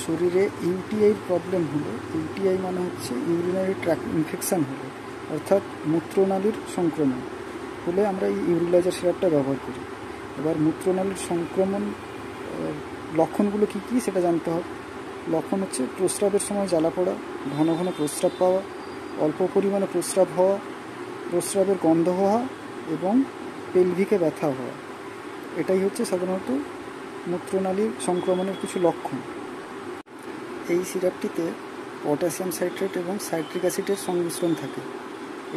শরীরে ইউটিআইয়ের প্রবলেম হলে, ইউটিআই মানে হচ্ছে ইউরিনারি ট্র্যাক্ট ইনফেকশান হলে, অর্থাৎ মূত্রনালীর সংক্রমণ হলে আমরা এই ইউরিলাইজার সিরাপটা ব্যবহার করি। এবার মূত্রনালীর সংক্রমণ লক্ষণগুলো কী কী সেটা জানতে হবে। লক্ষণ হচ্ছে প্রস্রাবের সময় জ্বালা পড়া, ঘন ঘন প্রস্রাব পাওয়া, অল্প পরিমাণে প্রস্রাব হওয়া, প্রস্রাবের গন্ধ হওয়া এবং পেলভিকে ব্যথা হওয়া। এটাই হচ্ছে সাধারণত মূত্রনালীর সংক্রমণের কিছু লক্ষণ। এই সিরাপটিতে পটাশিয়াম সাইট্রেট এবং সাইট্রিক অ্যাসিডের সংমিশ্রণ থাকে।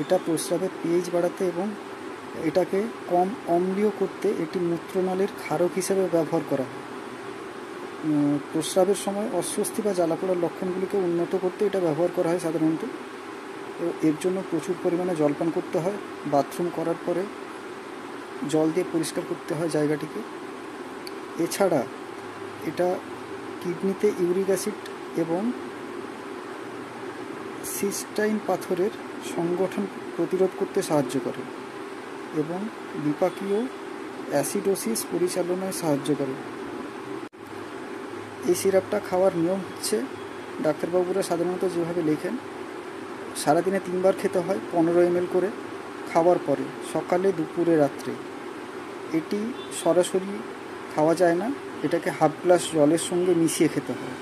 এটা প্রস্রাবের পিএইচ বাড়াতে এবং এটাকে কম অম্লীয় করতে এটি মূত্রনালীর ক্ষারক হিসেবে ব্যবহার করা হয়। প্রস্রাবের সময় অস্বস্তি বা জ্বালাপোড়ার লক্ষণগুলিকে উন্নত করতে এটা ব্যবহার করা হয় সাধারণত। এর জন্য প্রচুর পরিমাণে জলপান করতে হয়। বাথরুম করার পরে জল দিয়ে পরিষ্কার করতে হয় জায়গাটিকে। এছাড়া এটা কিডনিতে ইউরিক অ্যাসিড এবং সিস্টাইন পাথরের সংগঠন প্রতিরোধ করতে সাহায্য করে এবং বিপাকীয় অ্যাসিডোসিস পরিচালনায় সাহায্য করে। এই সিরাপটা খাওয়ার নিয়ম হচ্ছে, ডাক্তারবাবুরা সাধারণত যেভাবে লেখেন, সারাদিনে 3 বার খেতে হয় 15 ml করে, খাওয়ার পরে সকালে, দুপুরে, রাত্রে। এটি সরাসরি খাওয়া যায় না, এটাকে হাফ গ্লাস জলের সঙ্গে মিশিয়ে খেতে হয়।